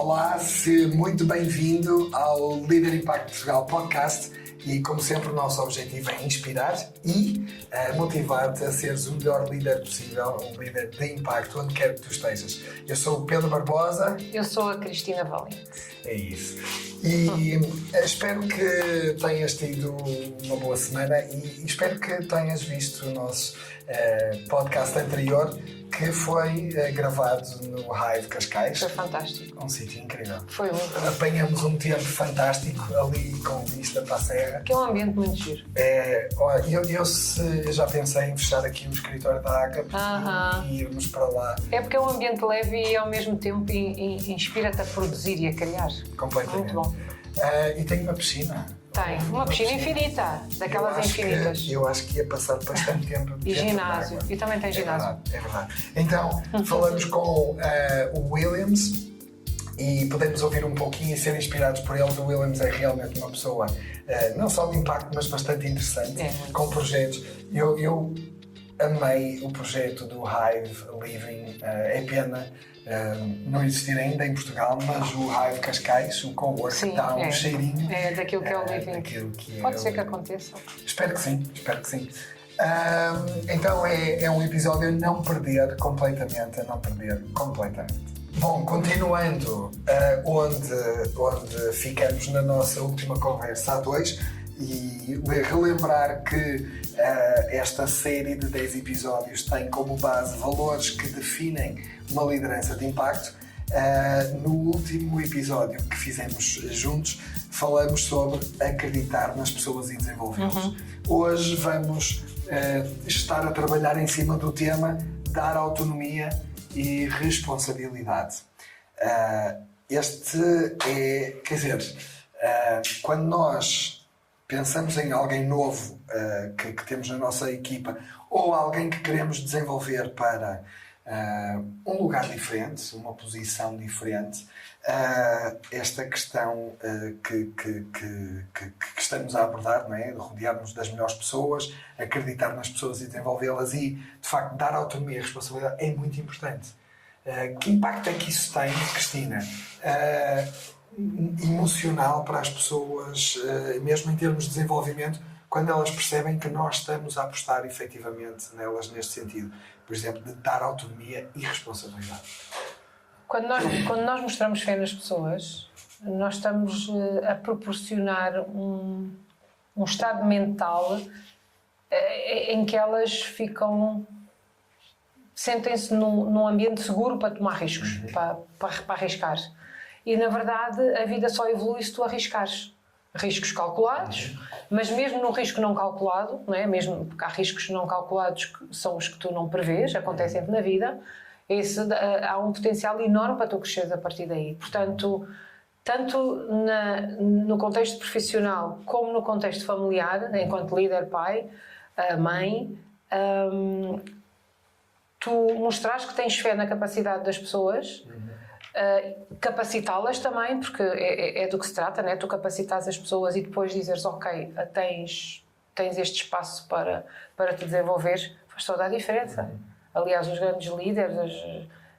Olá, seja muito bem-vindo ao Líder Impacto Portugal Podcast e, como sempre, o nosso objetivo é inspirar e motivar-te a seres o melhor líder possível, um líder de impacto onde quer que tu estejas. Eu sou o Pedro Barbosa. Eu sou a Cristina Valente. É isso. E espero que tenhas tido uma boa semana e espero que tenhas visto o nosso podcast anterior, que foi gravado no Hive Cascais. Foi fantástico. Um sítio incrível. Foi muito. Apanhamos um tempo fantástico ali com vista para a serra. Que é um ambiente muito giro. Eu já pensei em fechar aqui o escritório da Agape e irmos para lá. É porque é um ambiente leve e ao mesmo tempo inspira-te a produzir e a criar. Completamente. Muito bom. E tem uma piscina. Tem uma piscina infinita, daquelas infinitas. Eu acho que ia passar bastante tempo E ginásio. E também tem ginásio. É verdade. Então, falamos com o Williams e podemos ouvir um pouquinho e ser inspirados por ele. O Williams é realmente uma pessoa não só de impacto, mas bastante interessante, com projetos. Eu amei o projeto do Hive Living. É pena não existir ainda em Portugal, mas o Hive Cascais, o cowork, dá um cheirinho. É daquilo que é o Living. Pode ser que aconteça. Espero que sim. Então é um episódio a não perder completamente. Bom, continuando onde ficamos na nossa última conversa a dois, e relembrar que esta série de 10 episódios tem como base valores que definem uma liderança de impacto. No último episódio que fizemos juntos, falamos sobre acreditar nas pessoas e desenvolvê-los. Hoje vamos estar a trabalhar em cima do tema dar autonomia e responsabilidade. Quando nós pensamos em alguém novo que temos na nossa equipa ou alguém que queremos desenvolver para um lugar diferente, uma posição diferente, esta questão que estamos a abordar, não é? De rodearmos das melhores pessoas, acreditar nas pessoas e desenvolvê-las e, de facto, dar autonomia e responsabilidade é muito importante. Que impacto é que isso tem, Cristina? Emocional para as pessoas, mesmo em termos de desenvolvimento, quando elas percebem que nós estamos a apostar efetivamente nelas neste sentido, por exemplo, de dar autonomia e responsabilidade. Quando nós mostramos fé nas pessoas, nós estamos a proporcionar um estado mental em que elas sentem-se num ambiente seguro para tomar riscos, para arriscar. E, na verdade, a vida só evolui se tu arriscares. Riscos calculados, mas mesmo no risco não calculado, não é? Mesmo porque há riscos não calculados que são os que tu não prevês, acontecem na vida, há um potencial enorme para tu cresceres a partir daí. Portanto, tanto no contexto profissional como no contexto familiar, enquanto líder, pai, mãe, tu mostrares que tens fé na capacidade das pessoas, capacitá-las também, porque é do que se trata, né? Tu capacitas as pessoas e depois dizeres, ok, tens este espaço para te desenvolver, faz toda a diferença. Aliás, os grandes líderes,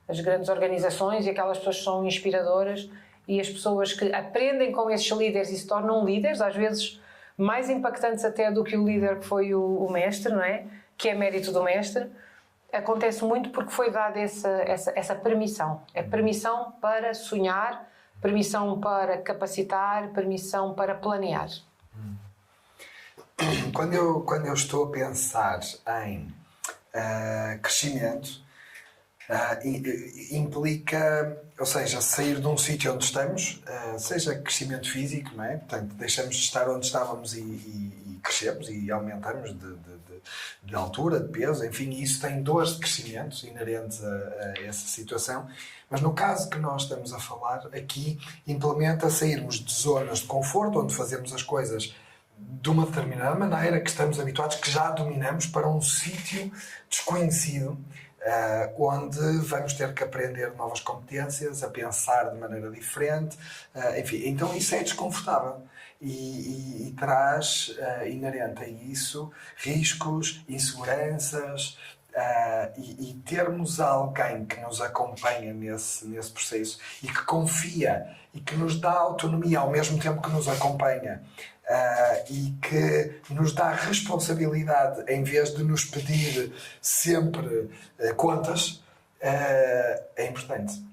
as grandes organizações e aquelas pessoas que são inspiradoras e as pessoas que aprendem com esses líderes e se tornam líderes, às vezes mais impactantes até do que o líder que foi o mestre, não é? Que é mérito do mestre. Acontece muito porque foi dada essa permissão. É permissão para sonhar, permissão para capacitar, permissão para planear. Quando eu estou a pensar em crescimento, implica, ou seja, sair de um sítio onde estamos, seja crescimento físico, não é? Portanto, deixamos de estar onde estávamos e crescemos e aumentamos de altura, de peso, enfim, isso tem dores de crescimento inerentes a essa situação, mas no caso que nós estamos a falar aqui, implementa sairmos de zonas de conforto, onde fazemos as coisas de uma determinada maneira, que estamos habituados, que já dominamos, para um sítio desconhecido, onde vamos ter que aprender novas competências, a pensar de maneira diferente, enfim, então isso é desconfortável. E traz inerente a isso riscos, inseguranças, e termos alguém que nos acompanha nesse processo e que confia e que nos dá autonomia ao mesmo tempo que nos acompanha, e que nos dá responsabilidade em vez de nos pedir sempre contas, é importante.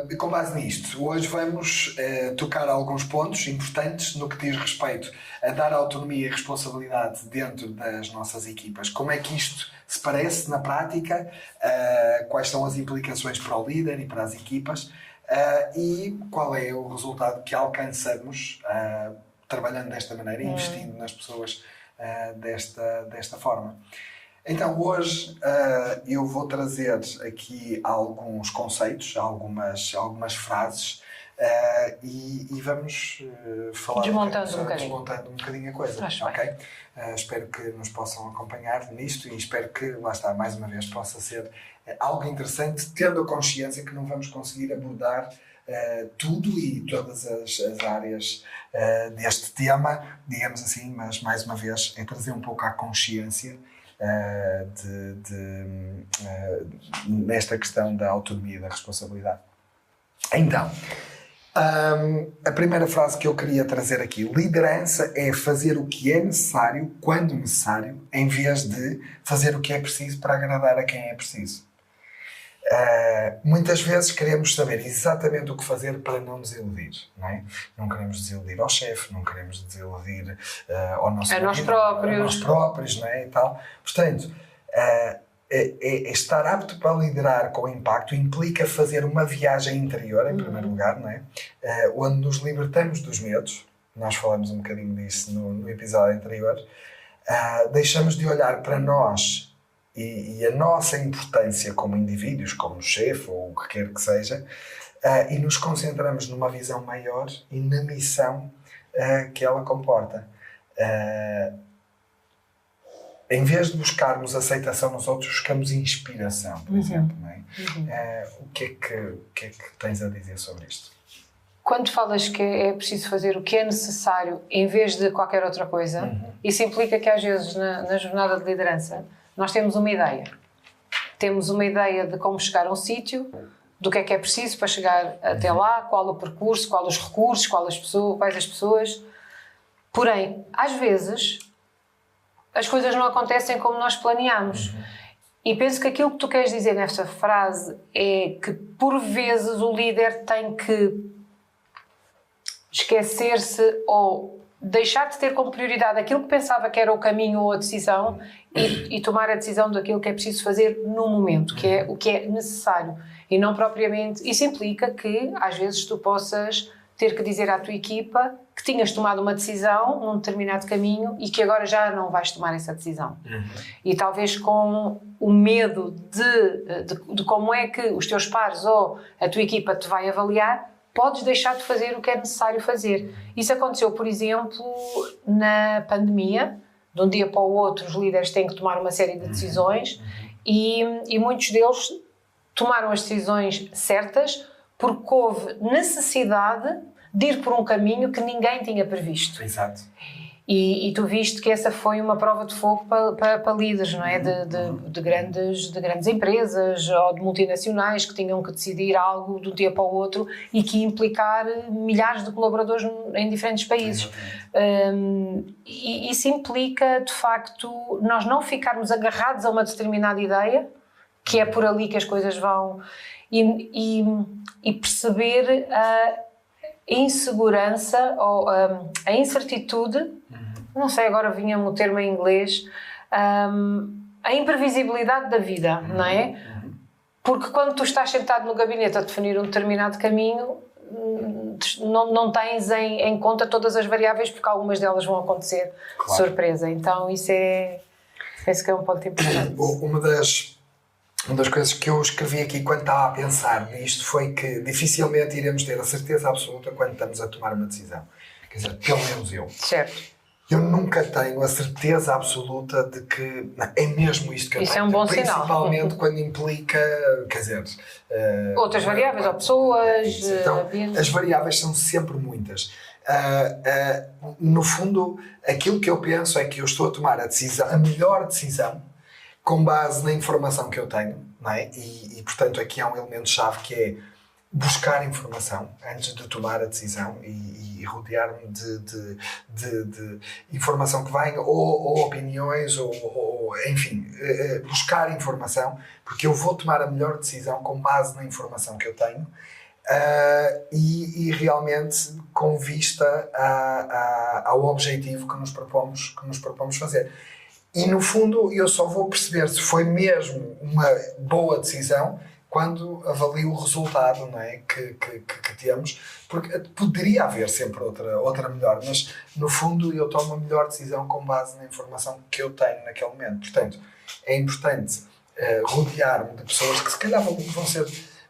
E com base nisto, hoje vamos tocar alguns pontos importantes no que diz respeito a dar autonomia e responsabilidade dentro das nossas equipas. Como é que isto se parece na prática, quais são as implicações para o líder e para as equipas, e qual é o resultado que alcançamos trabalhando desta maneira, investindo nas pessoas desta forma. Então, hoje eu vou trazer aqui alguns conceitos, algumas frases, e vamos falar desmontando um bocadinho a coisa. Okay? Espero que nos possam acompanhar nisto e espero que, lá está, mais uma vez, possa ser algo interessante, tendo a consciência que não vamos conseguir abordar tudo e todas as áreas deste tema, digamos assim, mas mais uma vez é trazer um pouco à consciência nesta questão da autonomia e da responsabilidade. Então, a primeira frase que eu queria trazer aqui: liderança é fazer o que é necessário quando necessário, em vez de fazer o que é preciso para agradar a quem é preciso. Muitas vezes queremos saber exatamente o que fazer para não desiludir, não é? Não queremos desiludir ao chefe, não queremos desiludir ao nosso marido, a nós próprios, não é? E tal. Portanto, estar apto para liderar com impacto implica fazer uma viagem interior, em primeiro lugar, não é? Onde nos libertamos dos medos. Nós falamos um bocadinho disso no episódio anterior. Deixamos de olhar para nós e a nossa importância como indivíduos, como chefe ou o que quer que seja, e nos concentramos numa visão maior e na missão que ela comporta. Em vez de buscarmos aceitação nos outros, buscamos inspiração, por exemplo. Não é? O que é que tens a dizer sobre isto? Quando falas que é preciso fazer o que é necessário em vez de qualquer outra coisa, isso implica que às vezes na jornada de liderança nós temos uma ideia. Temos uma ideia de como chegar a um sítio, do que é preciso para chegar até lá, qual o percurso, quais os recursos, quais as pessoas. Porém, às vezes, as coisas não acontecem como nós planeamos. E penso que aquilo que tu queres dizer nesta frase é que, por vezes, o líder tem que esquecer-se ou deixar de ter como prioridade aquilo que pensava que era o caminho ou a decisão e tomar a decisão daquilo que é preciso fazer no momento, que é o que é necessário. E não propriamente... Isso implica que, às vezes, tu possas ter que dizer à tua equipa que tinhas tomado uma decisão num determinado caminho e que agora já não vais tomar essa decisão. E talvez com o medo de como é que os teus pares ou a tua equipa te vai avaliar, podes deixar de fazer o que é necessário fazer. Isso aconteceu, por exemplo, na pandemia. De um dia para o outro, os líderes têm que tomar uma série de decisões e muitos deles tomaram as decisões certas porque houve necessidade de ir por um caminho que ninguém tinha previsto. Exato. E tu viste que essa foi uma prova de fogo para líderes, não é? De grandes empresas ou de multinacionais que tinham que decidir algo de um dia para o outro e que ia implicar milhares de colaboradores em diferentes países. E isso implica, de facto, nós não ficarmos agarrados a uma determinada ideia, que é por ali que as coisas vão, e perceber a insegurança ou a incertitude, não sei, agora vinha-me o termo em inglês, a imprevisibilidade da vida, não é? Porque quando tu estás sentado no gabinete a definir um determinado caminho, não tens em conta todas as variáveis, porque algumas delas vão acontecer de surpresa. Então isso penso que é um ponto importante. Uma das coisas que eu escrevi aqui quando estava a pensar nisto foi que dificilmente iremos ter a certeza absoluta quando estamos a tomar uma decisão. Quer dizer, pelo menos eu. Certo. Eu nunca tenho a certeza absoluta de que é mesmo isto que eu tenho. Isso é um bom sinal. Principalmente quando implica, quer dizer... outras variáveis, ou pessoas... Então, as variáveis são sempre muitas. No fundo, aquilo que eu penso é que eu estou a tomar a melhor decisão com base na informação que eu tenho, não é? E portanto, aqui há um elemento-chave que é buscar informação antes de tomar a decisão e rodear-me de informação que vem, ou opiniões, ou enfim, buscar informação, porque eu vou tomar a melhor decisão com base na informação que eu tenho e realmente com vista ao objetivo que nos propomos fazer. E no fundo eu só vou perceber se foi mesmo uma boa decisão quando avalio o resultado, não é, que temos, porque poderia haver sempre outra melhor, mas no fundo eu tomo a melhor decisão com base na informação que eu tenho naquele momento. Portanto, é importante rodear-me de pessoas que se calhar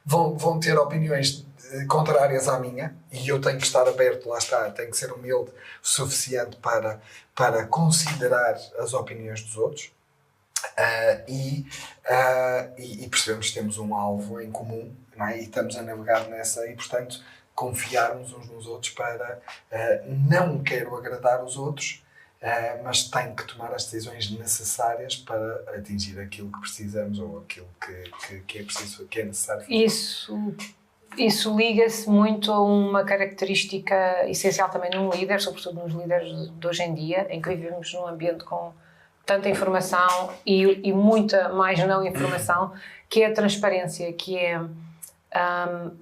vão ter opiniões contrárias à minha, e eu tenho que estar aberto, lá está, tenho que ser humilde o suficiente para considerar as opiniões dos outros. E percebemos que temos um alvo em comum, não é? E estamos a navegar nessa, e portanto confiarmos uns nos outros para não quero agradar os outros, mas tenho que tomar as decisões necessárias para atingir aquilo que precisamos ou aquilo que é preciso, que é necessário fazer. Isso liga-se muito a uma característica essencial também num líder, sobretudo nos líderes de hoje em dia, em que vivemos num ambiente com tanta informação e muita mais não informação, que é a transparência, que é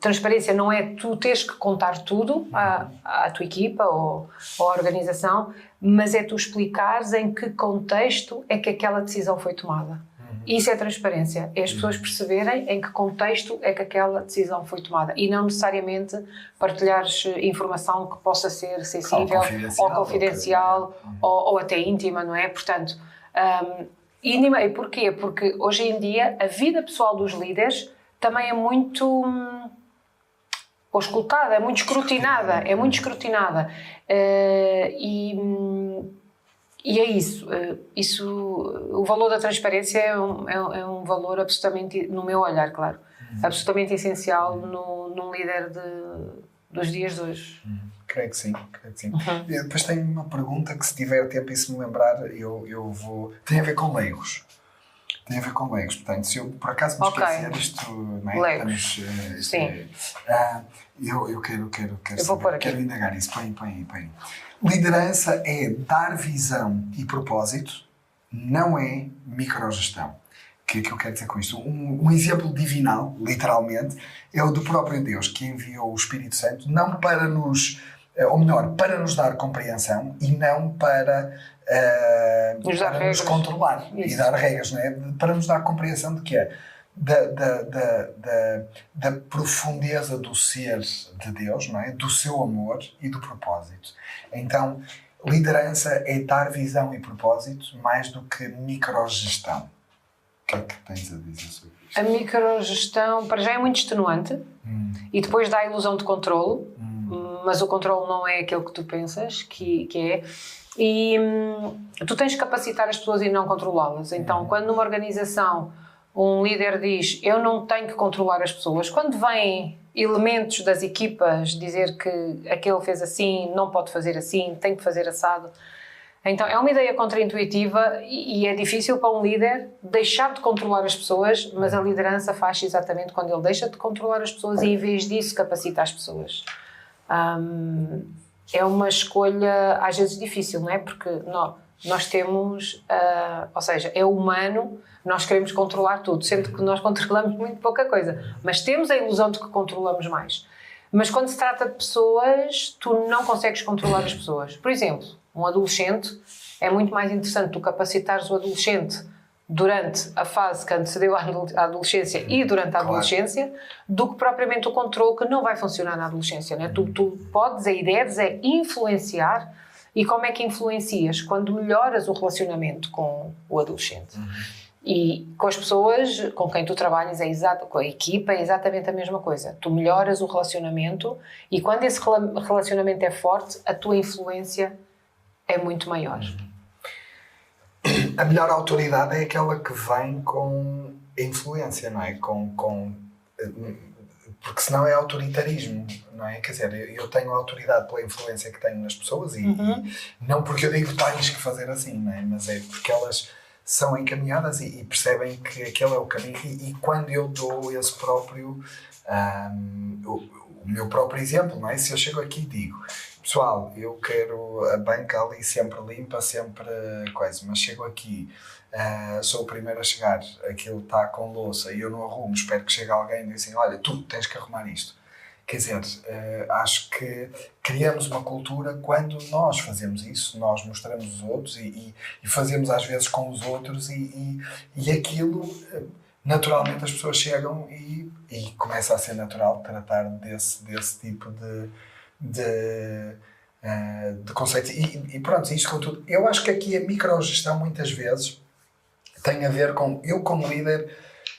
transparência não é tu teres que contar tudo à tua equipa ou à organização, mas é tu explicares em que contexto é que aquela decisão foi tomada. Isso é transparência, é as pessoas perceberem em que contexto é que aquela decisão foi tomada e não necessariamente partilhares informação que possa ser sensível ou confidencial ou até íntima, não é? Portanto, íntima, e porquê? Porque hoje em dia a vida pessoal dos líderes também é muito auscultada, é muito escrutinada, e é isso. O valor da transparência é um valor absolutamente, no meu olhar, claro, absolutamente essencial num líder dos dias de hoje. Creio que sim. Eu depois tenho uma pergunta que, se tiver tempo e se me lembrar, eu vou... Tem a ver com leigos. Portanto, se eu por acaso me esquecer isto, não é? Leigos. Sim. Eu quero vou pôr aqui. Quero indagar isso. Põe. Liderança é dar visão e propósito, não é microgestão. O que é que eu quero dizer com isto? Um exemplo divinal, literalmente, é o do próprio Deus, que enviou o Espírito Santo, não para nos... ou melhor, para nos dar compreensão e não para nos controlar. Isso. E dar regras, não é? Para nos dar compreensão de que é da profundeza do ser de Deus, não é? Do seu amor e do propósito. Então, liderança é dar visão e propósito mais do que microgestão. O que é que tens a dizer sobre isto? A microgestão, para já, é muito extenuante e depois dá a ilusão de controlo, mas o controlo não é aquilo que tu pensas que é. E tu tens que capacitar as pessoas e não controlá-las. Então, quando numa organização um líder diz eu não tenho que controlar as pessoas, quando vêm elementos das equipas dizer que aquele fez assim, não pode fazer assim, tem que fazer assado, então é uma ideia contraintuitiva e é difícil para um líder deixar de controlar as pessoas, mas a liderança faz exatamente quando ele deixa de controlar as pessoas e, em vez disso, capacita as pessoas. É uma escolha às vezes difícil, não é? Porque nós temos, ou seja, é humano, nós queremos controlar tudo, sendo que nós controlamos muito pouca coisa, mas temos a ilusão de que controlamos mais. Mas quando se trata de pessoas, tu não consegues controlar as pessoas. Por exemplo, um adolescente, é muito mais interessante tu capacitares o adolescente durante a fase que antecedeu a adolescência e durante a adolescência, do que propriamente o controle, que não vai funcionar na adolescência, né? Tu podes, a ideia é influenciar. E como é que influencias? Quando melhoras o relacionamento com o adolescente. E com as pessoas com quem tu trabalhas, com a equipa, é exatamente a mesma coisa. Tu melhoras o relacionamento e quando esse relacionamento é forte, a tua influência é muito maior. A melhor autoridade é aquela que vem com influência, não é? Porque senão é autoritarismo, não é? Quer dizer, eu tenho autoridade pela influência que tenho nas pessoas e não porque eu digo tens que fazer assim, não é? Mas é porque elas são encaminhadas e percebem que aquele é o caminho. E quando eu dou esse próprio, o meu próprio exemplo, não é? Se eu chego aqui e digo, pessoal, eu quero a banca ali sempre limpa, sempre coisa, mas chego aqui, sou o primeiro a chegar, aquilo está com louça e eu não arrumo, espero que chegue alguém e diga assim, olha, tu tens que arrumar isto. Quer dizer, acho que criamos uma cultura quando nós fazemos isso, nós mostramos os outros e fazemos às vezes com os outros e aquilo, naturalmente as pessoas chegam e começa a ser natural tratar desse tipo de conceitos. E pronto, isto com tudo. Eu acho que aqui a microgestão muitas vezes tem a ver com, eu como líder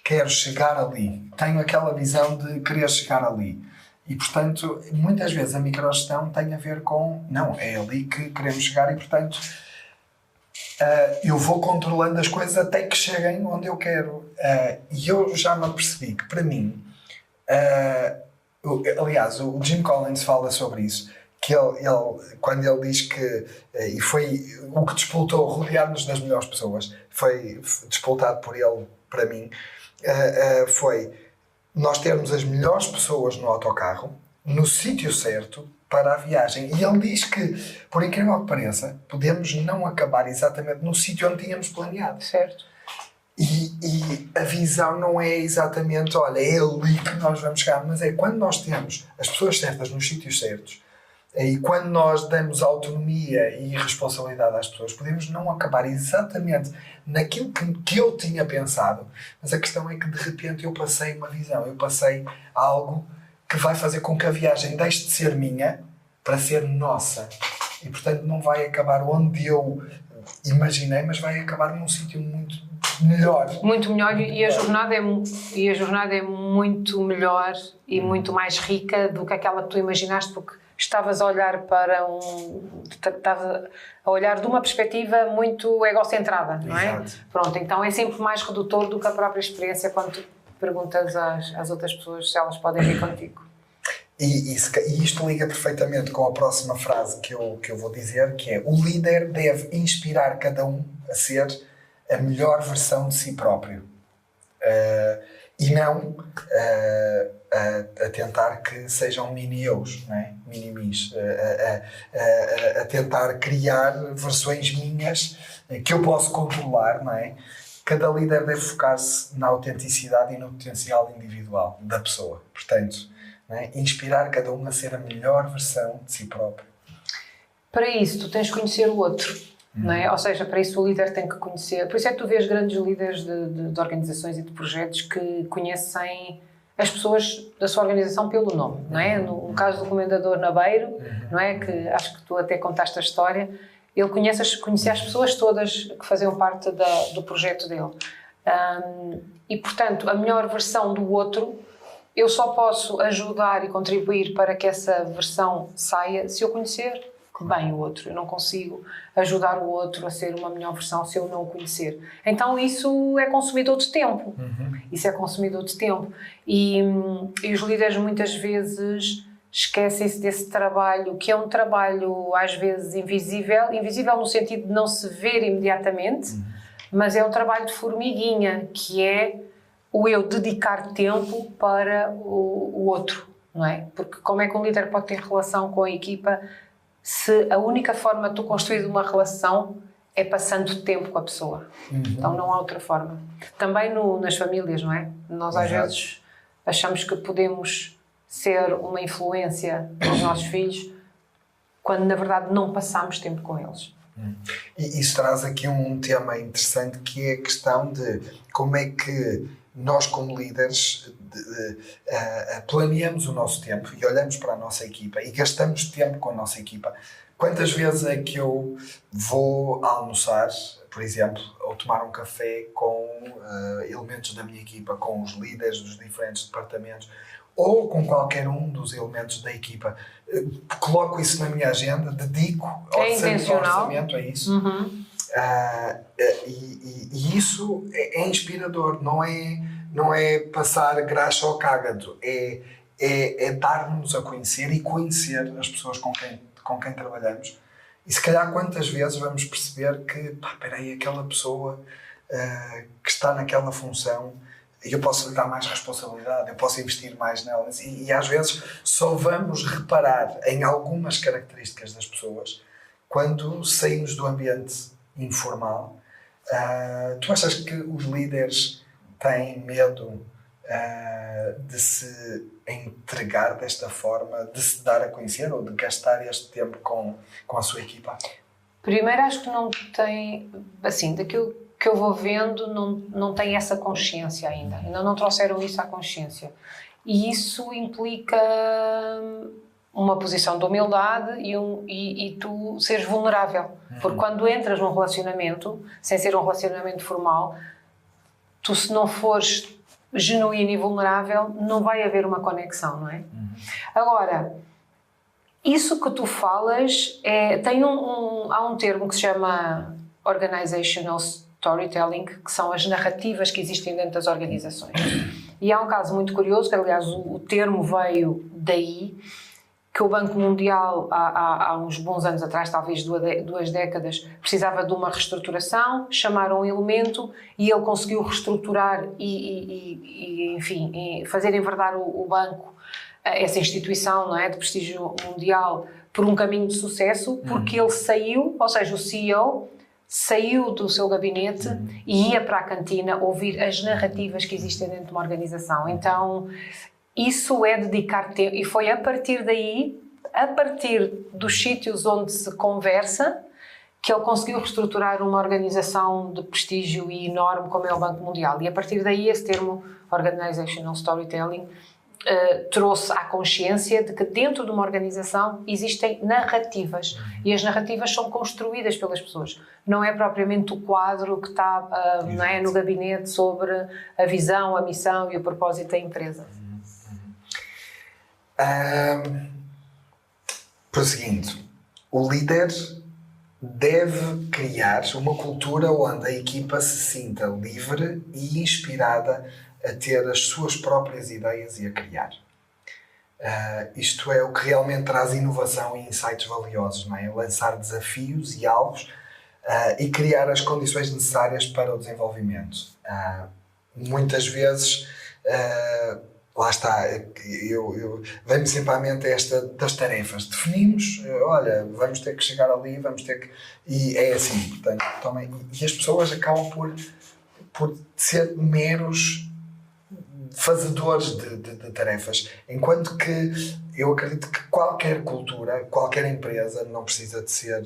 quero chegar ali, tenho aquela visão de querer chegar ali. E, portanto, muitas vezes a microgestão tem a ver com, não, é ali que queremos chegar e, portanto, eu vou controlando as coisas até que cheguem onde eu quero. E eu já me apercebi que, para mim, aliás, o Jim Collins fala sobre isso, que ele, quando ele diz que, e foi o que despoltou, rodear-nos das melhores pessoas, foi despoltado por ele, para mim, foi nós termos as melhores pessoas no autocarro, no sítio certo, para a viagem. E ele diz que, por incrível que pareça, podemos não acabar exatamente no sítio onde tínhamos planeado. Certo. E a visão não é exatamente, olha, é ali que nós vamos chegar, mas é quando nós temos as pessoas certas nos sítios certos e quando nós damos autonomia e responsabilidade às pessoas, podemos não acabar exatamente naquilo que eu tinha pensado, mas a questão é que de repente eu passei uma visão, eu passei algo que vai fazer com que a viagem deixe de ser minha para ser nossa. E portanto não vai acabar onde eu imaginei, mas vai acabar num sítio muito melhor. Muito melhor e a jornada é muito melhor e muito mais rica do que aquela que tu imaginaste, porque estavas a olhar de uma perspectiva muito egocentrada, não é? Exato. Pronto, então é sempre mais redutor do que a própria experiência quando tu perguntas às outras pessoas se elas podem vir contigo. E isto liga perfeitamente com a próxima frase que eu vou dizer, que é: o líder deve inspirar cada um a ser a melhor versão de si próprio. E não a tentar que sejam mini-eus, não é? Mini-mis. A tentar criar versões minhas que eu posso controlar, não é? Cada líder deve focar-se na autenticidade e no potencial individual da pessoa. Portanto, não é? Inspirar cada um a ser a melhor versão de si próprio. Para isso, tu tens de conhecer o outro. Não é? Ou seja, para isso o líder tem que conhecer. Por isso é que tu vês grandes líderes de organizações e de projetos que conhecem as pessoas da sua organização pelo nome, não é? No caso do Comendador Nabeiro, não é? Que acho que tu até contaste a história, ele conhecia as pessoas todas que faziam parte do projeto dele. E, portanto, a melhor versão do outro, eu só posso ajudar e contribuir para que essa versão saia se eu conhecer bem o outro. Eu não consigo ajudar o outro a ser uma melhor versão se eu não o conhecer. Então isso é consumidor de tempo. Isso é consumidor de tempo. E os líderes muitas vezes esquecem-se desse trabalho, que é um trabalho às vezes invisível no sentido de não se ver imediatamente, mas é um trabalho de formiguinha, que é o eu dedicar tempo para o outro, não é? Porque como é que um líder pode ter relação com a equipa se a única forma de tu construir uma relação é passando tempo com a pessoa? Então não há outra forma. Também nas famílias, não é? Nós às vezes achamos que podemos ser uma influência nos nossos filhos quando na verdade não passamos tempo com eles. E isso traz aqui um tema interessante, que é a questão de como é que nós como líderes planeamos o nosso tempo e olhamos para a nossa equipa e gastamos tempo com a nossa equipa. Quantas vezes é que eu vou almoçar, por exemplo, ou tomar um café com elementos da minha equipa, com os líderes dos diferentes departamentos, ou com qualquer um dos elementos da equipa? Coloco isso na minha agenda, dedico orçamento a isso. E isso é inspirador, não é passar graxa ao cágado, é dar-nos a conhecer e conhecer as pessoas com quem trabalhamos. E se calhar quantas vezes vamos perceber que, espera aí, aquela pessoa que está naquela função, eu posso lhe dar mais responsabilidade, eu posso investir mais nelas e às vezes só vamos reparar em algumas características das pessoas quando saímos do ambiente informal. Tu achas que os líderes têm medo de se entregar desta forma, de se dar a conhecer ou de gastar este tempo com a sua equipa? Primeiro, acho que não tem, assim, daquilo que eu vou vendo, não tem essa consciência ainda não trouxeram isso à consciência. E isso implica uma posição de humildade e tu seres vulnerável. Porque quando entras num relacionamento, sem ser um relacionamento formal, tu, se não fores genuíno e vulnerável, não vai haver uma conexão, não é? Agora, isso que tu falas, há um termo que se chama Organizational Storytelling, que são as narrativas que existem dentro das organizações. E há um caso muito curioso, que aliás o termo veio daí, que o Banco Mundial, há uns bons anos atrás, talvez 2 décadas, precisava de uma reestruturação, chamaram um elemento e ele conseguiu reestruturar enfim, fazer enverdar o banco, essa instituição, não é, de prestígio mundial, por um caminho de sucesso, porque ele saiu, ou seja, o CEO saiu do seu gabinete e ia para a cantina ouvir as narrativas que existem dentro de uma organização. Então, isso é dedicar tempo, e foi a partir daí, a partir dos sítios onde se conversa, que ele conseguiu reestruturar uma organização de prestígio e enorme como é o Banco Mundial. E a partir daí esse termo Organizational Storytelling trouxe à consciência de que dentro de uma organização existem narrativas e as narrativas são construídas pelas pessoas. Não é propriamente o quadro que está não é, no gabinete sobre a visão, a missão e o propósito da empresa. Prosseguindo, o líder deve criar uma cultura onde a equipa se sinta livre e inspirada a ter as suas próprias ideias e a criar. Isto é o que realmente traz inovação e insights valiosos, não é? Lançar desafios e alvos e criar as condições necessárias para o desenvolvimento. Muitas vezes, lá está, vem-me sempre à mente esta das tarefas. Definimos, olha, vamos ter que chegar ali, vamos ter que... E é assim, portanto, também, e as pessoas acabam por ser meros fazedores de tarefas, enquanto que eu acredito que qualquer cultura, qualquer empresa, não precisa de ser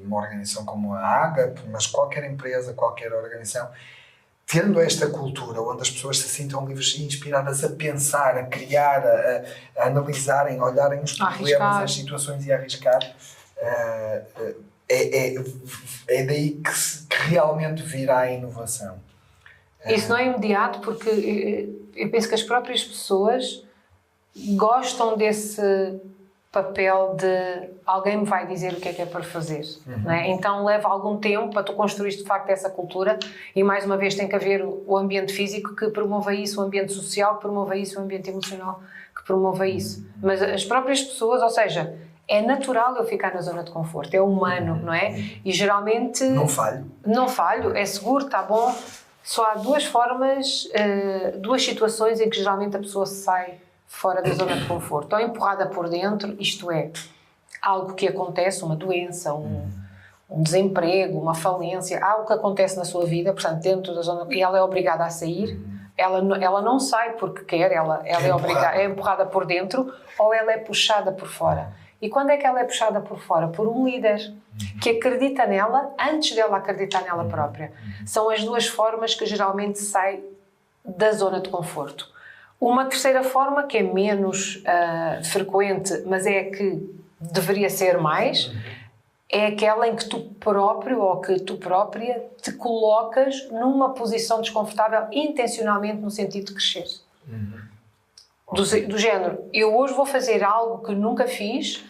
uma organização como a Agape, mas qualquer empresa, qualquer organização, tendo esta cultura onde as pessoas se sintam livres e inspiradas a pensar, a criar, a analisarem, a olharem os problemas, as situações e a arriscar, é daí que realmente virá a inovação. Isso não é imediato, porque eu penso que as próprias pessoas gostam desse papel de alguém me vai dizer o que é para fazer. Não é? Então leva algum tempo para tu construir de facto essa cultura e mais uma vez tem que haver o ambiente físico que promova isso, o ambiente social que promova isso, o ambiente emocional que promova isso. Mas as próprias pessoas, ou seja, é natural eu ficar na zona de conforto, é humano, não é? E geralmente... Não falho. Não falho, é seguro, está bom. Só há duas formas, duas situações em que geralmente a pessoa sai fora da zona de conforto. Ou empurrada por dentro, isto é, algo que acontece, uma doença, um desemprego, uma falência, algo que acontece na sua vida, portanto, dentro da zona, e ela é obrigada a sair, ela não sai porque quer, ela é empurrada por dentro, ou ela é puxada por fora. E quando é que ela é puxada por fora? Por um líder que acredita nela antes dela acreditar nela própria. São as duas formas que geralmente sai da zona de conforto. Uma terceira forma, que é menos frequente, mas é a que deveria ser mais, é aquela em que tu próprio ou que tu própria te colocas numa posição desconfortável intencionalmente no sentido de crescer. Do género, eu hoje vou fazer algo que nunca fiz.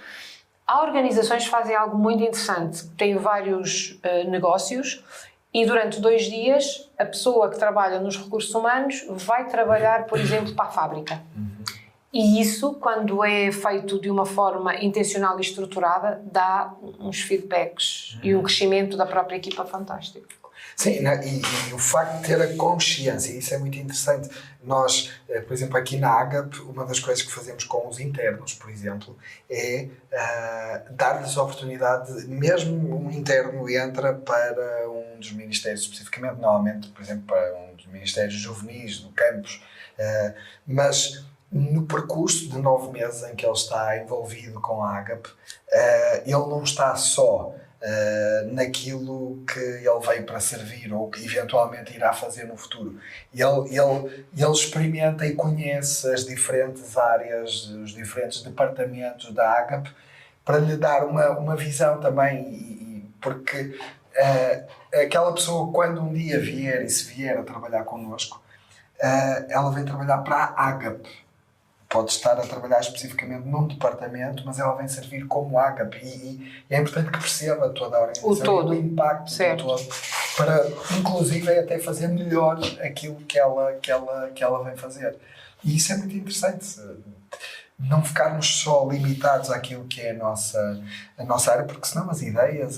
Há organizações que fazem algo muito interessante, têm vários negócios e durante 2 dias a pessoa que trabalha nos recursos humanos vai trabalhar, por exemplo, para a fábrica. E isso, quando é feito de uma forma intencional e estruturada, dá uns feedbacks e um crescimento da própria equipa fantástico. Sim, e o facto de ter a consciência, isso é muito interessante. Nós, por exemplo, aqui na Agape, uma das coisas que fazemos com os internos, por exemplo, é dar-lhes a oportunidade, mesmo um interno entra para um dos ministérios, especificamente, normalmente, por exemplo, para um dos ministérios juvenis do campus, mas no percurso de 9 meses em que ele está envolvido com a Agape, ele não está só naquilo que ele veio para servir ou que eventualmente irá fazer no futuro. Ele experimenta e conhece as diferentes áreas, os diferentes departamentos da Agape para lhe dar uma visão também, porque aquela pessoa, quando um dia vier e se vier a trabalhar connosco, ela vem trabalhar para a Agape. Pode estar a trabalhar especificamente num departamento, mas ela vem servir como Agape e é importante que perceba toda a organização, o impacto do todo, para inclusive até fazer melhor aquilo que ela vem fazer. E isso é muito interessante, não ficarmos só limitados àquilo que é a nossa área, porque senão as ideias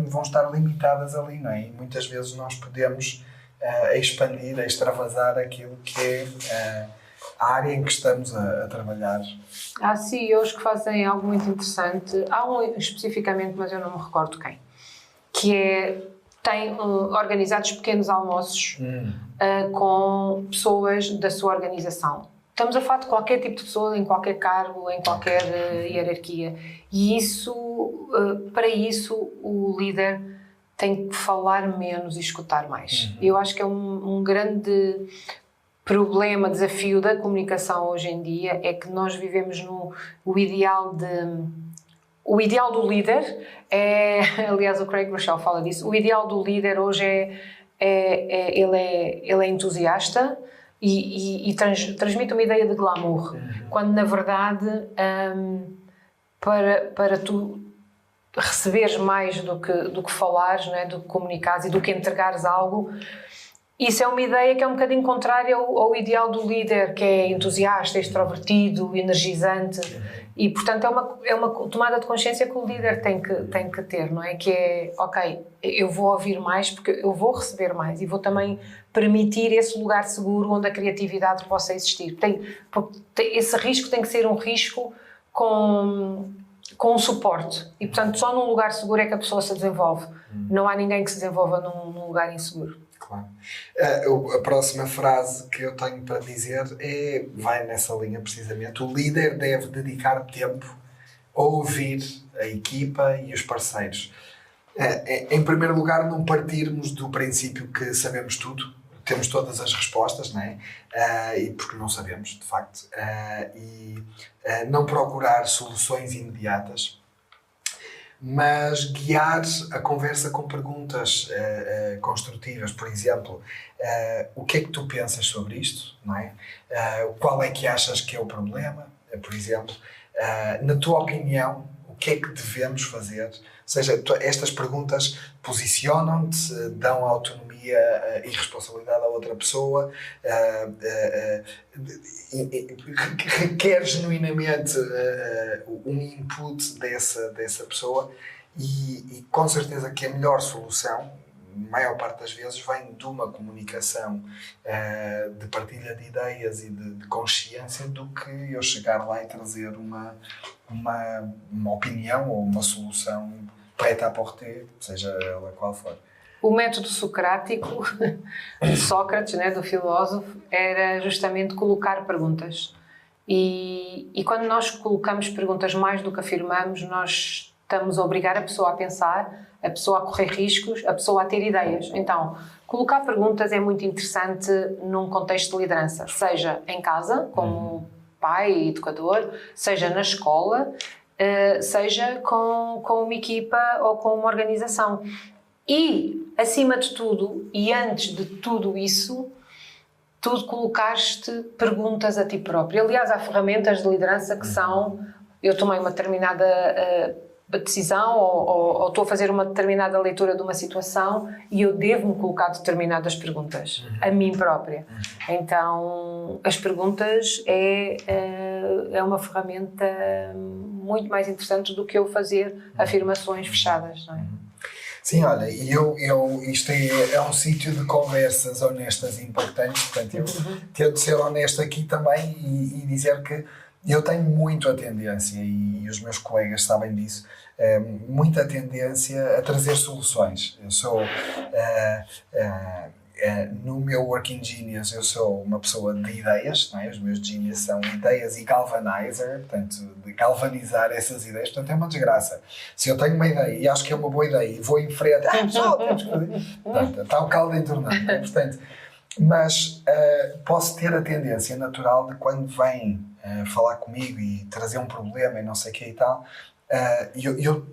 vão estar limitadas ali, não é? E muitas vezes nós podemos expandir, extravasar aquilo que é a área em que estamos a trabalhar. Há CEOs que fazem algo muito interessante, há um especificamente, mas eu não me recordo quem, que tem organizados pequenos almoços com pessoas da sua organização. Estamos a falar de qualquer tipo de pessoa, em qualquer cargo, em qualquer hierarquia. E isso, para isso, o líder tem que falar menos e escutar mais. Eu acho que é um grande problema, desafio da comunicação hoje em dia é que nós vivemos o ideal do líder aliás o Craig Rochelle fala disso, o ideal do líder hoje ele é entusiasta e transmite uma ideia de glamour, quando na verdade para tu receberes mais do que falares, não é? Do que comunicares e do que entregares algo. Isso é uma ideia que é um bocadinho contrária ao ideal do líder, que é entusiasta, extrovertido, energizante. E, portanto, é uma tomada de consciência que o líder tem que ter, não é? Que é, ok, eu vou ouvir mais porque eu vou receber mais e vou também permitir esse lugar seguro onde a criatividade possa existir. Esse risco tem que ser um risco com um suporte. E, portanto, só num lugar seguro é que a pessoa se desenvolve. Não há ninguém que se desenvolva num lugar inseguro. Claro. A próxima frase que eu tenho para dizer vai nessa linha precisamente. O líder deve dedicar tempo a ouvir a equipa e os parceiros. Em primeiro lugar, não partirmos do princípio que sabemos tudo, temos todas as respostas, não é? E porque não sabemos, de facto. Não procurar soluções imediatas, mas guiar a conversa com perguntas construtivas. Por exemplo, o que é que tu pensas sobre isto, não é? Qual é que achas que é o problema, por exemplo? Na tua opinião, o que é que devemos fazer? Ou seja, estas perguntas posicionam-te, dão autonomia e responsabilidade a outra pessoa, requer genuinamente um input dessa pessoa e com certeza que a melhor solução, a maior parte das vezes, vem de uma comunicação de partilha de ideias e de consciência do que eu chegar lá e trazer uma opinião ou uma solução preta à porter, seja ela qual for. O método socrático de Sócrates, né, do filósofo, era justamente colocar perguntas. E quando nós colocamos perguntas mais do que afirmamos, nós estamos a obrigar a pessoa a pensar, a pessoa a correr riscos, a pessoa a ter ideias. Então, colocar perguntas é muito interessante num contexto de liderança, seja em casa, como pai e educador, seja na escola, seja com uma equipa ou com uma organização. E, acima de tudo, e antes de tudo isso, tu colocaste perguntas a ti próprio. Aliás, há ferramentas de liderança que são, eu tomei uma determinada decisão ou estou a fazer uma determinada leitura de uma situação e eu devo-me colocar determinadas perguntas a mim própria. Então, as perguntas é uma ferramenta muito mais interessante do que eu fazer afirmações fechadas, não é? Sim, olha, isto é um sítio de conversas honestas e importantes, portanto eu tento ser honesto aqui também e dizer que eu tenho muito a tendência, e os meus colegas sabem disso, muita tendência a trazer soluções. Eu sou, no meu Working Genius, eu sou uma pessoa de ideias, não é? Os meus genius são ideias e galvanizer, portanto, de galvanizar essas ideias, portanto é uma desgraça. Se eu tenho uma ideia e acho que é uma boa ideia e vou em frente, pessoal, temos que fazer, portanto, está o caldo entornado, não é? Portanto, mas posso ter a tendência natural de quando vem falar comigo e trazer um problema e não sei o que e tal, eu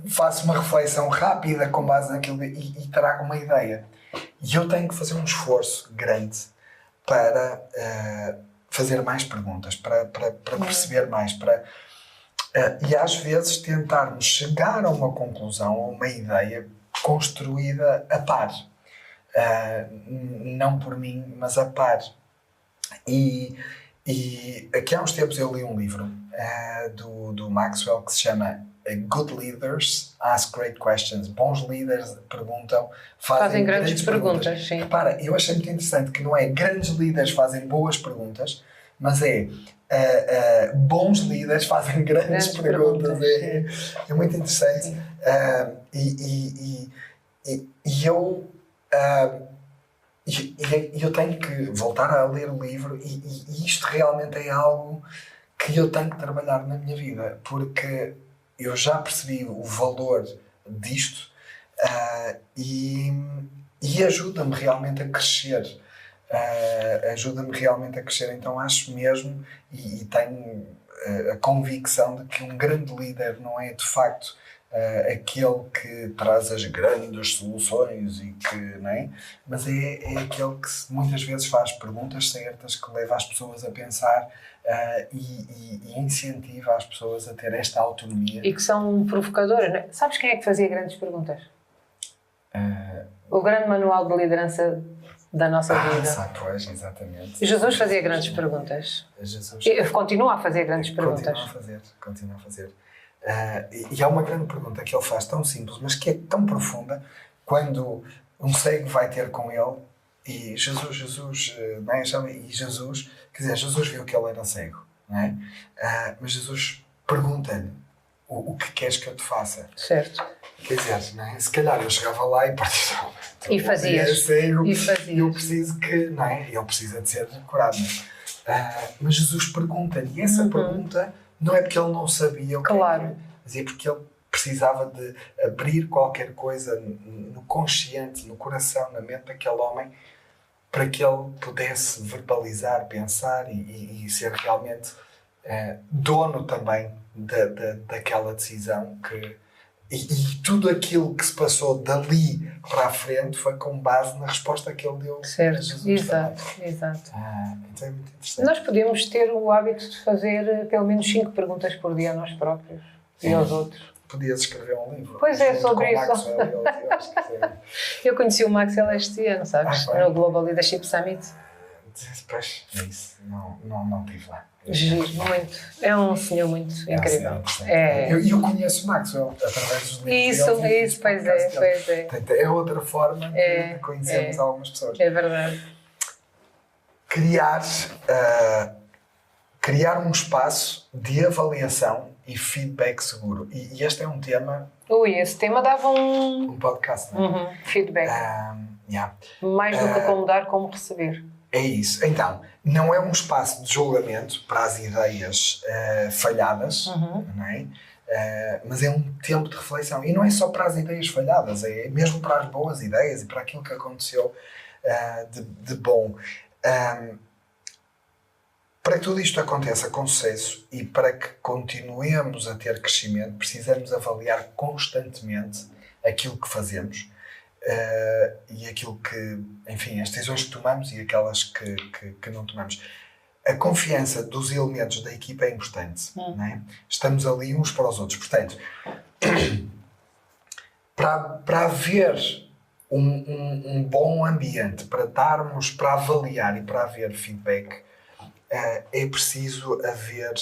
faço uma reflexão rápida com base naquilo e trago uma ideia. E eu tenho que fazer um esforço grande para fazer mais perguntas, para perceber mais, e às vezes tentarmos chegar a uma conclusão, a uma ideia construída a par. Não por mim, mas a par. E aqui há uns tempos eu li um livro do Maxwell que se chama Good Leaders Ask Great Questions. Bons líderes perguntam, fazem grandes perguntas. Sim. Repara, eu achei muito interessante que não é grandes líderes fazem boas perguntas, mas bons líderes fazem grandes perguntas. É muito interessante. Eu tenho que voltar a ler o livro e isto realmente é algo que eu tenho que trabalhar na minha vida, porque eu já percebi o valor disto e ajuda-me realmente a crescer. Então acho mesmo e tenho a convicção de que um grande líder não é de facto aquele que traz as grandes soluções e que, não é? Mas é aquele que muitas vezes faz perguntas certas, que leva as pessoas a pensar e incentiva as pessoas a ter esta autonomia. E que são provocadoras, não é? Sabes quem é que fazia grandes perguntas? O grande manual de liderança da nossa vida. Pois, exatamente. Jesus fazia grandes perguntas. Continua a fazer grandes perguntas. Continua a fazer. E há uma grande pergunta que ele faz, tão simples, mas que é tão profunda, quando um cego vai ter com ele e Jesus, não é? E Jesus, quer dizer, Jesus viu que ele era cego, não é? Mas Jesus pergunta-lhe, o que queres que eu te faça? Certo. Quer dizer, não é? Se calhar eu chegava lá e partia. E fazias. Cego, e eu preciso que, não é? Ele precisa de ser curado. Mas Jesus pergunta-lhe, e essa pergunta não é porque ele não sabia o que claro. Mas é porque ele precisava de abrir qualquer coisa no consciente, no coração, na mente daquele homem, para que ele pudesse verbalizar, pensar e ser realmente dono também daquela decisão e tudo aquilo que se passou dali para a frente foi com base na resposta que ele deu certo. a Jesus. Exato. Então é muito interessante. Nós podíamos ter o hábito de fazer pelo menos 5 perguntas por dia a nós próprios e aos outros. Podias escrever um livro. Pois é, sobre isso. Eu conheci o Maxwell este ano, sabes? No Global Leadership Summit. Pois, é isso. Não estive lá. Giro, muito. É um senhor muito incrível. Eu conheço o Maxwell através dos livros. Isso, pois é. Portanto, é outra forma de conhecermos algumas pessoas. É verdade. Criar um espaço de avaliação e feedback seguro. E este é um tema... Esse tema dava um podcast, não é? Feedback. Mais do que como dar, como receber. É isso. Então, não é um espaço de julgamento para as ideias falhadas, não é? Mas é um tempo de reflexão. E não é só para as ideias falhadas, é mesmo para as boas ideias e para aquilo que aconteceu de bom. Para que tudo isto aconteça com sucesso e para que continuemos a ter crescimento, precisamos avaliar constantemente aquilo que fazemos e aquilo que, enfim, as decisões que tomamos e aquelas que não tomamos. A confiança dos elementos da equipa é importante. Não é? Estamos ali uns para os outros. Portanto, para haver um bom ambiente, para avaliar e para haver feedback, é preciso haver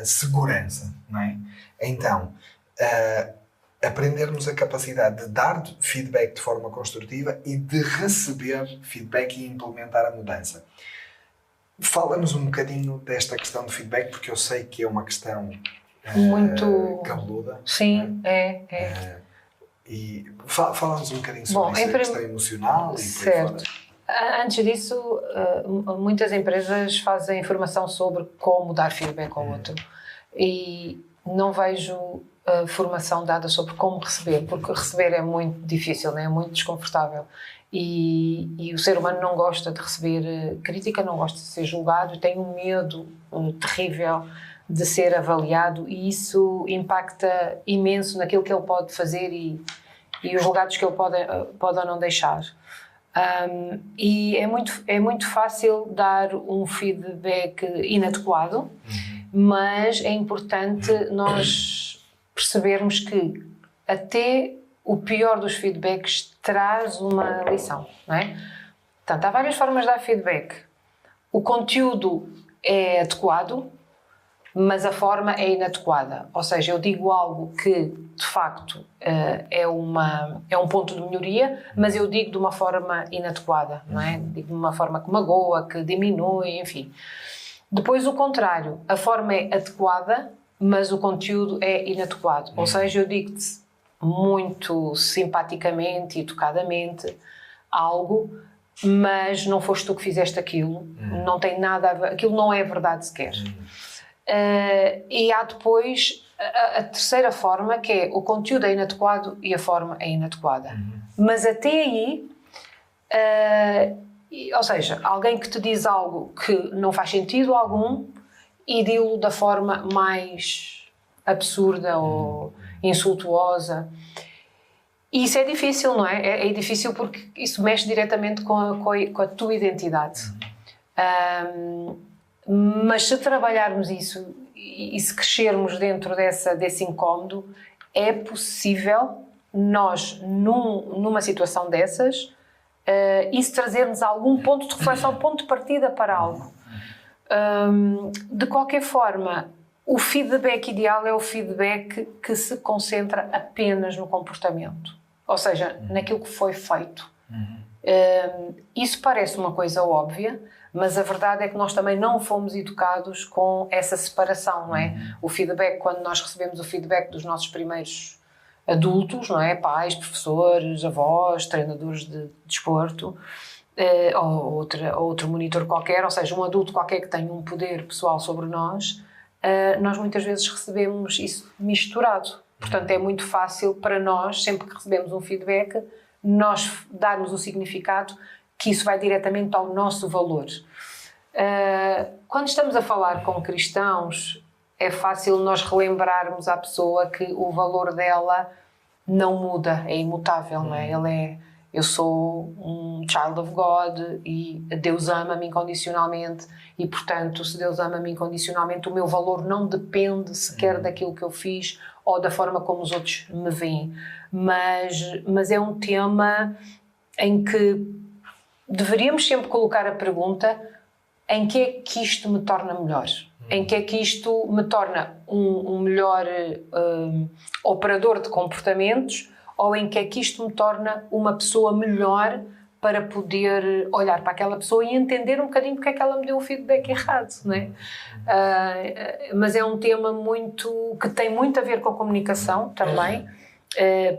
segurança, não é? Então, aprendermos a capacidade de dar feedback de forma construtiva e de receber feedback e implementar a mudança. Fala-nos um bocadinho desta questão de feedback, porque eu sei que é uma questão muito cabeluda. Sim, é. E fala-nos um bocadinho sobre isso, a questão emocional e por aí fora. Antes disso, muitas empresas fazem informação sobre como dar feedback ao outro. E não vejo formação dada sobre como receber, porque receber é muito difícil, né? É muito desconfortável. E o ser humano não gosta de receber crítica, não gosta de ser julgado, tem um medo terrível de ser avaliado, e isso impacta imenso naquilo que ele pode fazer e os legados que ele pode ou não deixar. E é muito fácil dar um feedback inadequado, mas é importante nós percebermos que até o pior dos feedbacks traz uma lição, não é? Portanto, há várias formas de dar feedback. O conteúdo é adequado, mas a forma é inadequada. Ou seja, eu digo algo que, de facto, é um ponto de melhoria, mas eu digo de uma forma inadequada, não é? Digo de uma forma que magoa, que diminui, enfim. Depois, o contrário. A forma é adequada, mas o conteúdo é inadequado. Ou seja, eu digo-te muito simpaticamente e educadamente algo, mas não foste tu que fizeste aquilo, não tem nada a ver, aquilo não é verdade sequer. E há depois a terceira forma, que é o conteúdo é inadequado e a forma é inadequada. Mas até aí, ou seja, alguém que te diz algo que não faz sentido algum e dilo da forma mais absurda ou insultuosa. E isso é difícil, não é? É difícil porque isso mexe diretamente com a tua identidade. Mas se trabalharmos isso e se crescermos dentro desse incómodo, é possível nós, numa situação dessas, isso trazermos algum ponto de reflexão, ponto de partida para algo. De qualquer forma, o feedback ideal é o feedback que se concentra apenas no comportamento, ou seja, naquilo que foi feito. Isso parece uma coisa óbvia, mas a verdade é que nós também não fomos educados com essa separação, não é? O feedback, quando nós recebemos o feedback dos nossos primeiros adultos, não é? Pais, professores, avós, treinadores de desporto, ou outro monitor qualquer, ou seja, um adulto qualquer que tenha um poder pessoal sobre nós, nós muitas vezes recebemos isso misturado. Portanto, é muito fácil para nós, sempre que recebemos um feedback, nós darmos o significado que isso vai diretamente ao nosso valor. Quando estamos a falar com cristãos, é fácil nós relembrarmos à pessoa que o valor dela não muda, é imutável, não é? Eu sou um child of God e Deus ama-me incondicionalmente e, portanto, se Deus ama-me incondicionalmente, o meu valor não depende sequer daquilo que eu fiz ou da forma como os outros me veem. Mas é um tema em que deveríamos sempre colocar a pergunta: em que é que isto me torna melhor? Em que é que isto me torna um melhor operador de comportamentos, ou em que é que isto me torna uma pessoa melhor para poder olhar para aquela pessoa e entender um bocadinho porque é que ela me deu o feedback errado, não é? Mas é um tema que tem muito a ver com a comunicação também,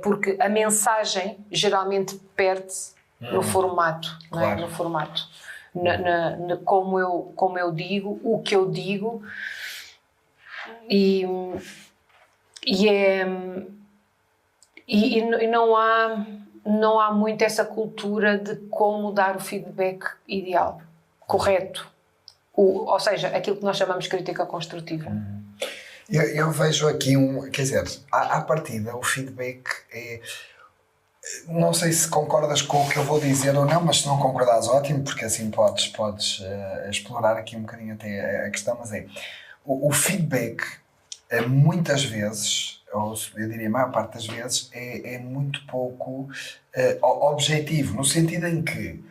porque a mensagem geralmente perde-se no formato, não é? No formato. Como eu digo, o que eu digo, e não há muito essa cultura de como dar o feedback ideal, correto, ou seja, aquilo que nós chamamos de crítica construtiva. Eu vejo aqui quer dizer, à partida o feedback é, não sei se concordas com o que eu vou dizer ou não, mas se não concordares, ótimo, porque assim podes explorar aqui um bocadinho até a questão, mas o feedback muitas vezes, ou eu diria a maior parte das vezes, é muito pouco objetivo, no sentido em que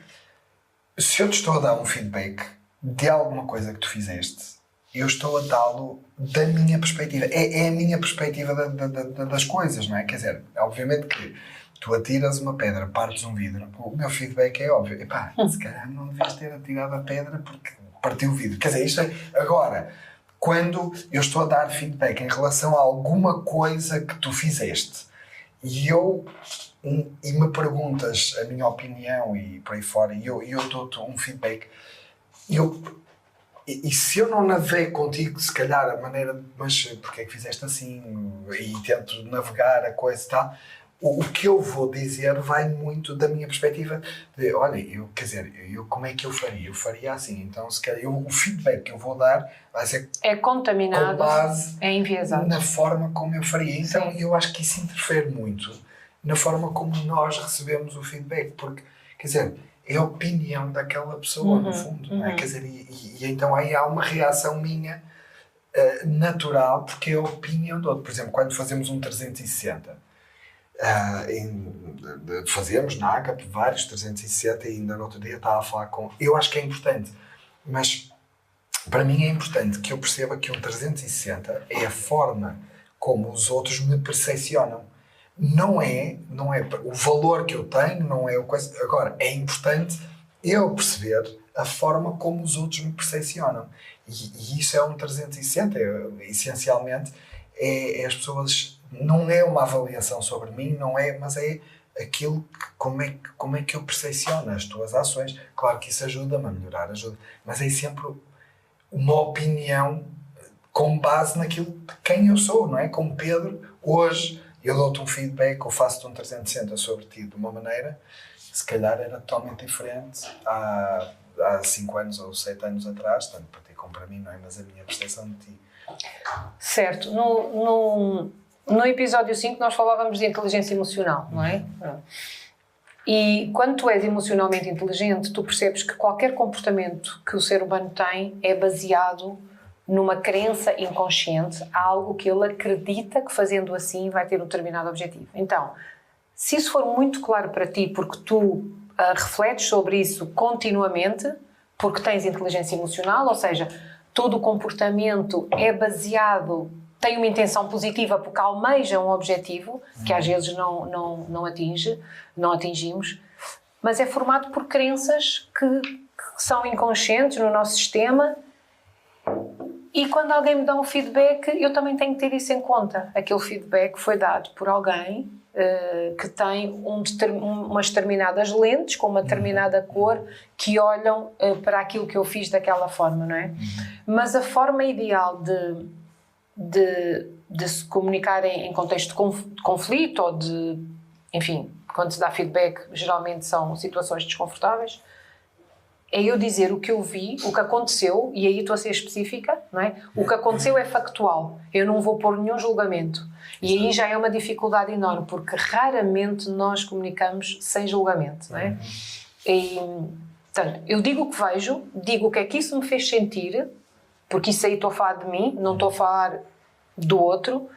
se eu te estou a dar um feedback de alguma coisa que tu fizeste eu estou a dá-lo da minha perspectiva. É a minha perspectiva das coisas, não é? Quer dizer, obviamente que tu atiras uma pedra, partes um vidro, o meu feedback é óbvio. Epá, se calhar não devias ter atirado a pedra porque partiu o vidro. Quer dizer, isto é... Agora, quando eu estou a dar feedback em relação a alguma coisa que tu fizeste e me perguntas a minha opinião e por aí fora, e eu dou-te um feedback, e se eu não navego contigo, se calhar a maneira, mas porque é que fizeste assim, e tento navegar a coisa e tal, o que eu vou dizer vai muito da minha perspectiva de, olha, como é que eu faria? Eu faria assim, então se calhar o feedback que eu vou dar vai ser contaminado, com base é enviesado na forma como eu faria. Então eu acho que isso interfere muito na forma como nós recebemos o feedback, porque, quer dizer, é a opinião daquela pessoa, no fundo, não é? Quer dizer, e então aí há uma reação minha natural, porque é a opinião do outro. Por exemplo, quando fazemos um 360, fazemos na Agape vários 360 e ainda no outro dia estava a falar com... Eu acho que é importante, mas para mim é importante que eu perceba que um 360 é a forma como os outros me percepcionam. Não é o valor que eu tenho, não é o coisa. Agora, é importante eu perceber a forma como os outros me percepcionam. E isso é um 360, essencialmente, é as pessoas... Não é uma avaliação sobre mim, não é, mas é aquilo que, como é que eu percepciono as tuas ações. Claro que isso ajuda-me a melhorar, mas é sempre uma opinião com base naquilo de quem eu sou, não é? Como Pedro, hoje eu dou-te um feedback, eu faço-te um 360 sobre ti de uma maneira, se calhar era totalmente diferente há 5 anos ou 7 anos atrás, tanto para ti como para mim, não é? Mas a minha percepção de ti. Certo. No episódio 5 nós falávamos de inteligência emocional, não é? E quando tu és emocionalmente inteligente, tu percebes que qualquer comportamento que o ser humano tem é baseado numa crença inconsciente, algo que ele acredita que fazendo assim vai ter um determinado objetivo. Então, se isso for muito claro para ti, porque tu refletes sobre isso continuamente, porque tens inteligência emocional, ou seja, todo o comportamento é baseado, tem uma intenção positiva porque almeja um objetivo, que às vezes não atingimos, mas é formado por crenças que são inconscientes no nosso sistema. E quando alguém me dá um feedback, eu também tenho que ter isso em conta. Aquele feedback foi dado por alguém que tem umas determinadas lentes, com uma determinada cor, que olham para aquilo que eu fiz daquela forma, não é? Mas a forma ideal de se comunicar em contexto de conflito ou de... Enfim, quando se dá feedback, geralmente são situações desconfortáveis. É eu dizer o que eu vi, o que aconteceu, e aí estou a ser específica, não é? O que aconteceu é factual. Eu não vou pôr nenhum julgamento. E aí já é uma dificuldade enorme, porque raramente nós comunicamos sem julgamento, não é? E, portanto, eu digo o que vejo, digo o que é que isso me fez sentir, porque isso aí estou a falar de mim, não estou a falar do outro.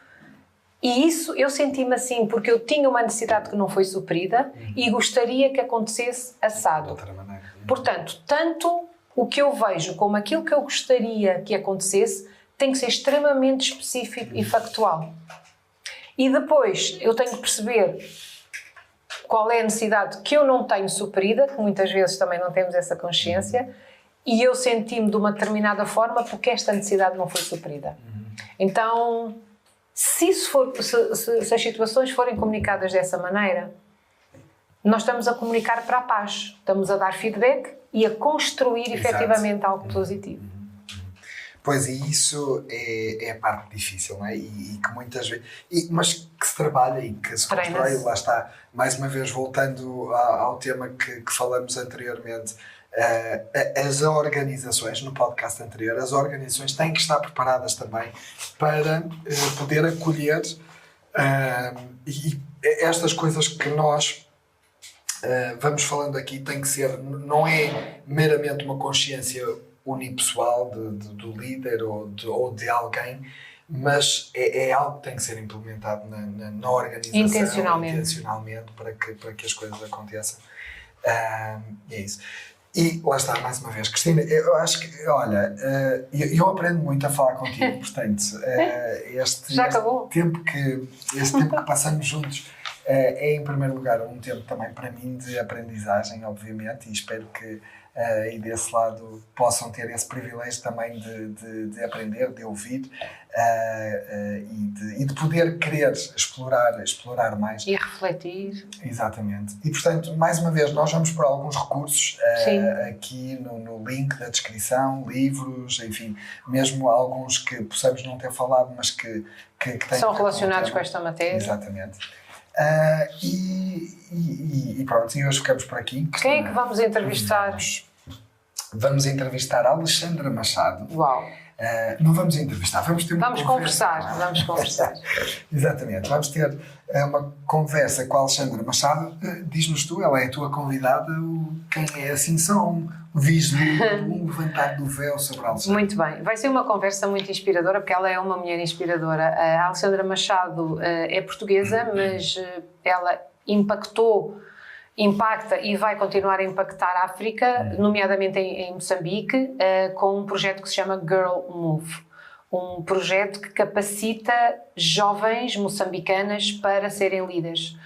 E isso eu senti-me assim porque eu tinha uma necessidade que não foi suprida e gostaria que acontecesse assado. De outra maneira. Portanto, tanto o que eu vejo como aquilo que eu gostaria que acontecesse tem que ser extremamente específico e factual. E depois eu tenho que perceber qual é a necessidade que eu não tenho suprida, que muitas vezes também não temos essa consciência, e eu senti-me de uma determinada forma porque esta necessidade não foi suprida. Então, se as situações forem comunicadas dessa maneira, nós estamos a comunicar para a paz, estamos a dar feedback e a construir efetivamente algo positivo. Pois, e isso é a parte difícil, não é? E que muitas vezes... mas que se trabalha e que se constrói, lá está, mais uma vez voltando ao tema que falamos anteriormente, as organizações, no podcast anterior, as organizações têm que estar preparadas também para poder acolher e estas coisas que nós vamos falando aqui tem que ser, não é meramente uma consciência unipessoal do líder ou de alguém, mas é algo que tem que ser implementado na organização intencionalmente para que as coisas aconteçam. É isso. E lá está, mais uma vez, Cristina, eu acho que, olha, eu aprendo muito a falar contigo, portanto, Já acabou? este tempo que passamos juntos é, em primeiro lugar, um tempo também para mim de aprendizagem, obviamente, e espero que e desse lado possam ter esse privilégio também de aprender, de ouvir e de poder querer explorar mais. E refletir. Exatamente. E, portanto, mais uma vez, nós vamos por alguns recursos aqui no link da descrição, livros, enfim, mesmo alguns que possamos não ter falado, mas que têm são relacionados com esta matéria. Exatamente. E pronto, e hoje ficamos por aqui. Quem é que vamos entrevistar? Vamos entrevistar a Alexandra Machado. Uau! Não vamos entrevistar, vamos ter uma conversa. Vamos conversar. Exatamente, vamos ter uma conversa com a Alexandra Machado. Diz-nos tu, ela é a tua convidada, quem é assim só um vislumbre, um levantar do véu sobre a Alexandra. Muito bem, vai ser uma conversa muito inspiradora, porque ela é uma mulher inspiradora. A Alexandra Machado é portuguesa, mas ela impacta e vai continuar a impactar a África, nomeadamente em Moçambique, com um projeto que se chama Girl Move. Um projeto que capacita jovens moçambicanas para serem líderes.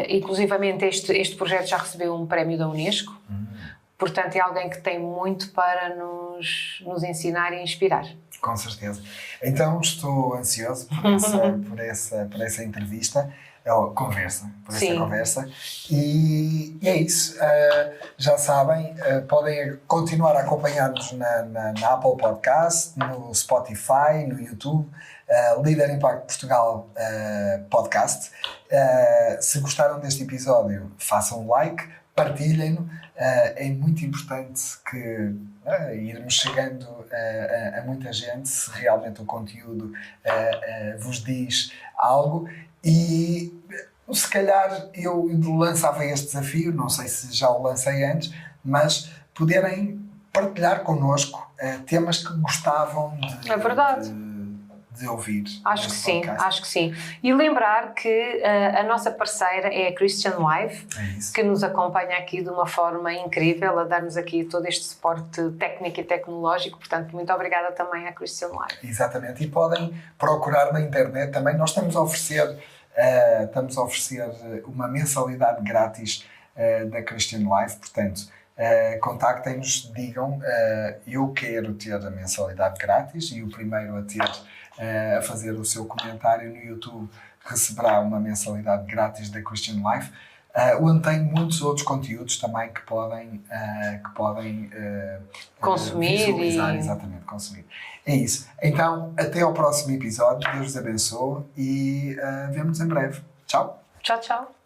Inclusivamente este projeto já recebeu um prémio da Unesco, portanto é alguém que tem muito para nos ensinar e inspirar. Com certeza. Então estou ansioso por essa entrevista. Conversa. E é isso. Já sabem, podem continuar a acompanhar-nos na Apple Podcast, no Spotify, no YouTube, Líder Impacto Portugal Podcast. Se gostaram deste episódio, façam um like, partilhem-no. É muito importante que irmos chegando a muita gente se realmente o conteúdo vos diz algo. E se calhar eu lançava este desafio, não sei se já o lancei antes, mas poderem partilhar connosco temas que gostavam de ouvir. Acho que sim. E lembrar que a nossa parceira é a Christian Life, que nos acompanha aqui de uma forma incrível, a dar-nos aqui todo este suporte técnico e tecnológico. Portanto, muito obrigada também à Christian Life. Exatamente. E podem procurar na internet também. Nós estamos a oferecer uma mensalidade grátis da Christian Life. Portanto, contactem-nos, digam eu quero ter a mensalidade grátis, e o primeiro a fazer o seu comentário no YouTube receberá uma mensalidade grátis da Christian Life, onde tem muitos outros conteúdos também que podem consumir visualizar, exatamente, consumir. É isso. Então, até ao próximo episódio. Deus vos abençoe e vemo-nos em breve. Tchau. Tchau, tchau.